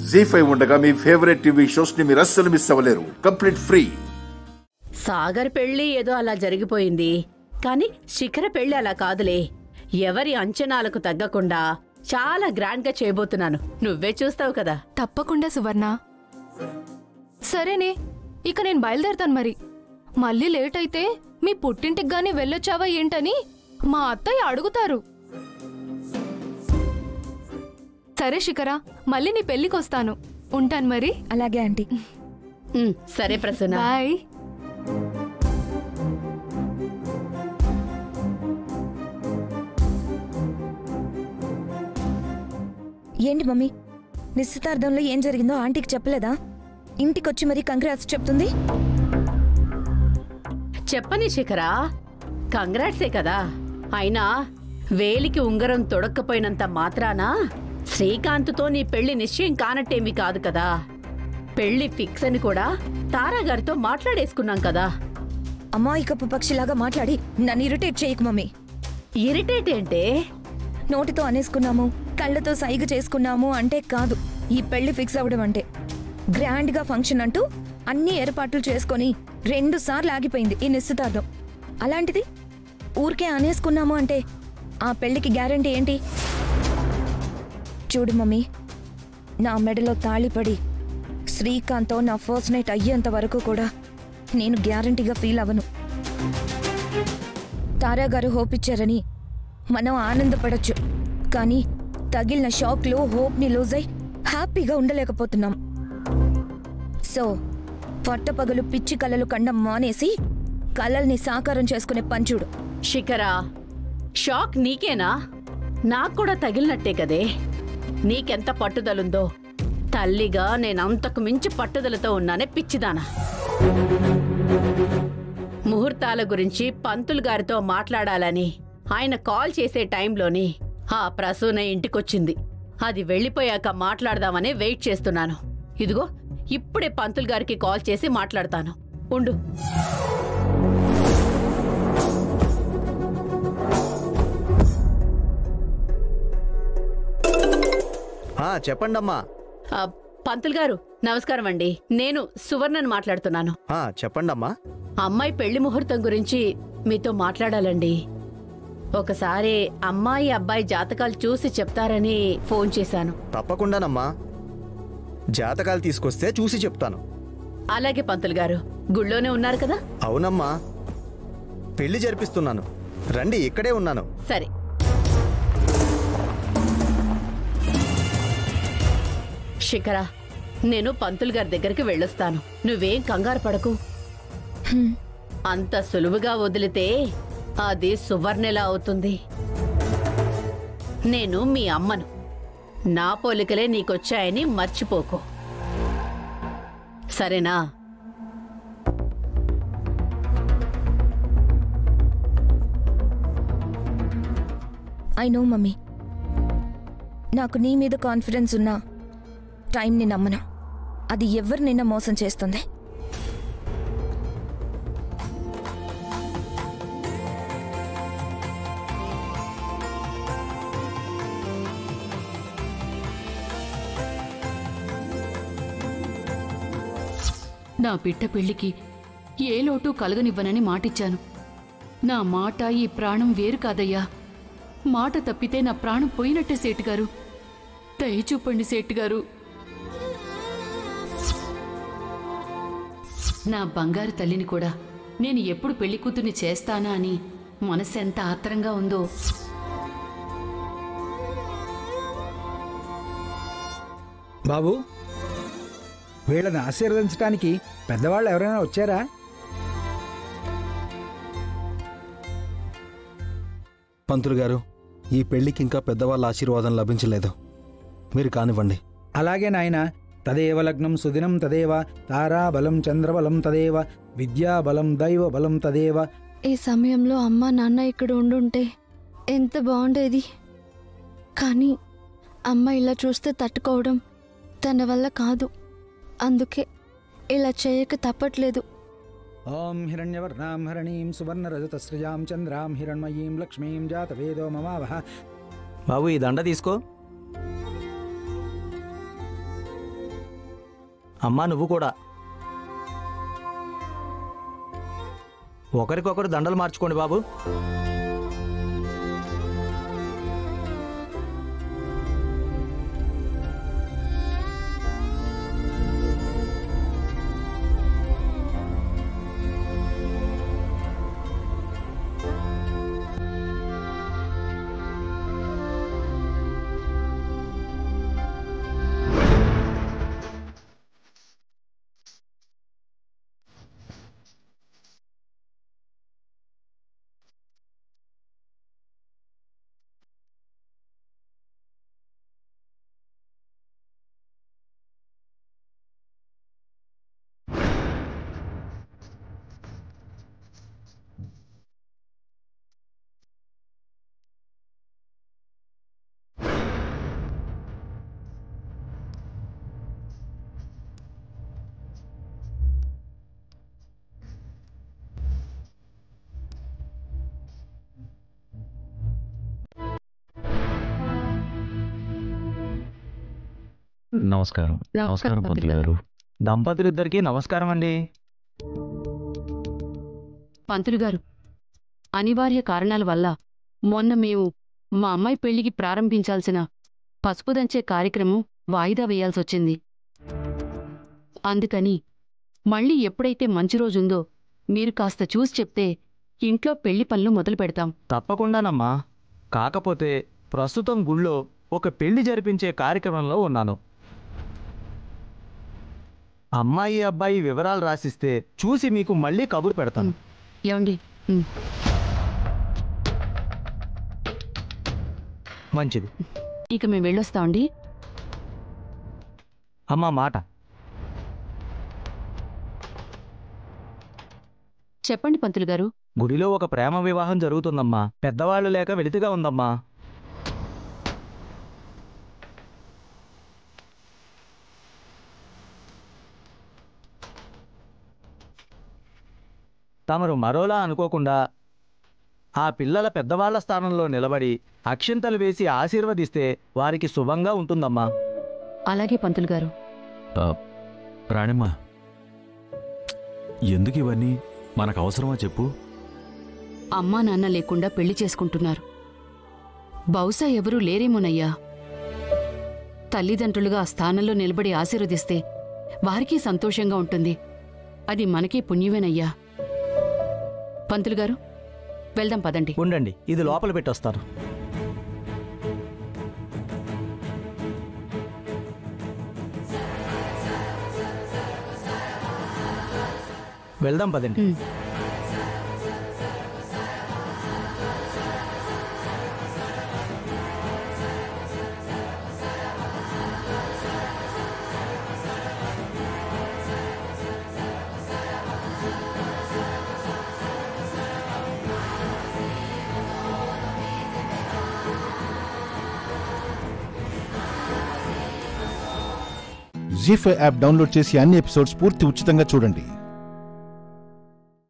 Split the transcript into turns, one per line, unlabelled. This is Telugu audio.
జీ5 ఉండగా మీ ఫేవరెట్ టీవీ షోస్ ని మీరు అస్సలు మిస్ అవ్వలేరు. Complete free.
సాగర్ పెళ్లి ఏదో అలా జరిగిపోయింది, కానీ శిఖర పెళ్లి అలా కాదులే. ఎవరి అంచనాలకు తగ్గకుండా చాలా గ్రాండ్ గా చేయబోతున్నాను. నువ్వే చూస్తావు కదా.
తప్పకుండా సువర్ణ. సరేనే, ఇక నేను బయలుదేరుతాను. మరి మళ్ళీ లేట్ అయితే మీ పుట్టింటికి గాని వెళ్ళొచ్చావా ఏంటని మా అత్తయ్య అడుగుతారు. సరే శిఖర, మళ్ళీ నీ పెళ్ళికొస్తాను. ఉంటాను మరి.
అలాగే ఆంటీ.
సరే ప్రసన్న,
బాయ్.
ఏంటి మమ్మీ, నిశ్చితార్థంలో ఏం జరిగిందో ఆంటీకి చెప్పలేదా? ఇంటికొచ్చి మరీ కంగ్రాట్స్ చెప్తుంది.
చెప్పని శిఖరా, కంగ్రాట్సే కదా. అయినా వేలికి ఉంగరం తొడక్కపోయినంత మాత్రాన శ్రీకాంత్తో నీ పెళ్లి నిశ్చయం కానట్టేమీ కాదు కదా. పెళ్లి ఫిక్స్ అని కూడా తారాగారితో మాట్లాడేసుకున్నాం కదా.
అమాయకపు పక్షిలాగా మాట్లాడి నన్ను ఇరిటేట్ చేయకు మమ్మీ.
ఇరిటేట్ ఏంటే?
నోటితో అనేసుకున్నాము, కళ్ళతో సైగ చేసుకున్నాము అంటే కాదు ఈ పెళ్లి ఫిక్స్ అవ్వడం అంటే. గ్రాండ్ గా ఫంక్షన్ అంటూ అన్ని ఏర్పాట్లు చేసుకొని 2 సార్లు ఆగిపోయింది ఈ నిశ్చితార్థం. అలాంటిది ఊరికే అనేసుకున్నాము అంటే ఆ పెళ్లికి గ్యారంటీ ఏంటి? చూడు మమ్మీ, నా మెడలో తాళిపడి శ్రీకాంత్తో నా ఫస్ట్ నైట్ అయ్యేంత వరకు కూడా నేను గ్యారంటీగా ఫీల్ అవ్వను. తారాగారు హోప్ ఇచ్చారని మనం ఆనందపడచ్చు, కానీ తగిలిన షాక్లో హోప్ని లూజ్ అయి హ్యాపీగా ఉండలేకపోతున్నాం. సో పట్టపగలు పిచ్చి కలలు కండం మానేసి కలల్ని సాకారం చేసుకునే పంచుడు.
శిఖరా, షాక్ నీకేనా? నాకు కూడా తగిలినట్టే కదే. నీకెంత పట్టుదలుందో. తల్లిగా నేనంతకు మించి పట్టుదలతో ఉన్నానే పిచ్చిదానా. ముహూర్తాల గురించి పంతులు గారితో మాట్లాడాలని ఆయన కాల్ చేసే టైంలోని ఆ ప్రసూన ఇంటికొచ్చింది. అది వెళ్ళిపోయాక మాట్లాడదామనే వెయిట్ చేస్తున్నాను. ఇదిగో ఇప్పుడే పంతులు గారికి కాల్ చేసి మాట్లాడతాను. ఉండు.
చెప్పండమ్మా.
పంతులు గారు నమస్కారం అండి. నేను సువర్ణను మాట్లాడుతున్నాను.
చెప్పండమ్మా.
అమ్మాయి పెళ్లి ముహూర్తం గురించి మీతో మాట్లాడాలండి. ఒకసారి అమ్మాయి అబ్బాయి జాతకాలు చూసి చెప్తారని ఫోన్ చేశాను.
తప్పకుండానమ్మా, జాతకాలు తీసుకొస్తే చూసి చెప్తాను.
అలాగే పంతులు గారు, గుళ్ళోనే ఉన్నారు కదా?
అవునమ్మా, పెళ్లి జరిపిస్తున్నాను. రండి, ఇక్కడే ఉన్నాను.
సరే. శిఖర, నేను పంతులు గారి దగ్గరికి వెళ్ళొస్తాను. నువ్వేం కంగారు పడకు. అంత సులువుగా వదిలితే అది సువర్ణెలా అవుతుంది. నేను మీ అమ్మను. నా పోలికలే నీకొచ్చాయని మర్చిపోకు, సరేనా?
ఐ నో మమ్మీ, నాకు నీ మీద కాన్ఫిడెన్స్ ఉన్నా టైంని నమ్మను. అది ఎవరినైనా మోసం చేస్తుంది.
నా బిడ్డ పెళ్లికి ఏ లోటు కలగనివ్వనని మాటిచ్చాను. నా మాట ఈ ప్రాణం వేరు కాదయ్యా. మాట తప్పితే నా ప్రాణం పోయినట్టే సేటుగారు. దయచూపండి సేటుగారు. నా బంగారు తల్లిని కూడా నేను ఎప్పుడు పెళ్లి కూతుర్ని చేస్తానా అని మనసెంత ఆత్రంగా ఉందో.
బాబు, వీళ్ళని ఆశీర్వదించడానికి పెద్దవాళ్ళు ఎవరైనా వచ్చారా?
పంతులు గారు, ఈ పెళ్లికి ఇంకా పెద్దవాళ్ళ ఆశీర్వాదం లభించలేదు. మీరు కానివ్వండి.
అలాగే నాయన. తదేవ లగ్నం సుదినం తదేవ, తారాబలం చంద్రబలం తదేవ, విద్యాబలం దైవబలం తదేవ.
ఈ సమయంలో అమ్మ నాన్న ఇక్కడ ఉండుంటే ఎంత బాగుండేది. కానీ అమ్మ ఇలా చూస్తే తట్టుకోవడం తన వల్ల కాదు. అందుకే ఇలా చేయక తప్పట్లేదు.
ఓం హిరణ్యవర్ణాం హరణీం సువర్ణరజతస్రజాం చంద్రాం హిరణ్మయీం లక్ష్మీం జాతవేదో మమావహ.
బాబు, ఈ దండ తీసుకో. అమ్మా నువ్వు కూడా. ఒకరికొకరు దండలు మార్చుకోండి బాబు.
నమస్కారం. నమస్కారం పంతులు గారు.
దంపతులిద్దరికీ నమస్కారం అండి.
పంతులు గారు, అనివార్య కారణాల వల్ల మొన్న మేము మా అమ్మాయి పెళ్లికి ప్రారంభించాల్సిన పసుపు దంచే కార్యక్రమం వాయిదా వేయాల్సొచ్చింది. అందుకని మళ్ళీ ఎప్పుడైతే మంచి రోజుందో మీరు కాస్త చూసి చెప్తే ఇంట్లో పెళ్లి పనులు మొదలు పెడతాం.
తప్పకుండానమ్మా. కాకపోతే ప్రస్తుతం గుళ్ళో ఒక పెళ్లి జరిపించే కార్యక్రమంలో ఉన్నాను. అమ్మాయి అబ్బాయి వివరాలు రాసిస్తే చూసి మీకు మళ్ళీ కబురు పెడతాను.
ఏమండి?
మంచిది.
ఇక మేము వెళ్ళొస్తామండి.
అమ్మా మాట.
చెప్పండి పంతులు గారు.
గుడిలో ఒక ప్రేమ వివాహం జరుగుతుందమ్మా. పెద్దవాళ్ళు లేక వెలితిగా ఉందమ్మా. తమరు మరోలా అనుకోకుండా ఆ పిల్లల పెద్దవాళ్ల స్థానంలో నిలబడి అక్షింతలు వేసి ఆశీర్వదిస్తే వారికి శుభంగా ఉంటుందమ్మా.
అలాగే పంతులు గారు.
రాణిమ్మ, ఎందుకు ఇవన్నీ? మనకు అవసరమా చెప్పు?
అమ్మా నాన్న లేకుండా పెళ్లి చేసుకుంటున్నారు. బహుశా ఎవరూ లేరేమోనయ్యా. తల్లిదండ్రులుగా ఆ స్థానంలో నిలబడి ఆశీర్వదిస్తే వారికి సంతోషంగా ఉంటుంది. అది మనకే పుణ్యమేనయ్యా. పంతులు గారు, వెళ్దాం పదండి.
ఉండండి, ఇది లోపల పెట్టొస్తాను. వెళ్దాం పదండి.
జీ5 యాప్ డౌన్లోడ్ చేసి అన్ని ఎపిసోడ్స్ పూర్తి ఉచితంగా చూడండి.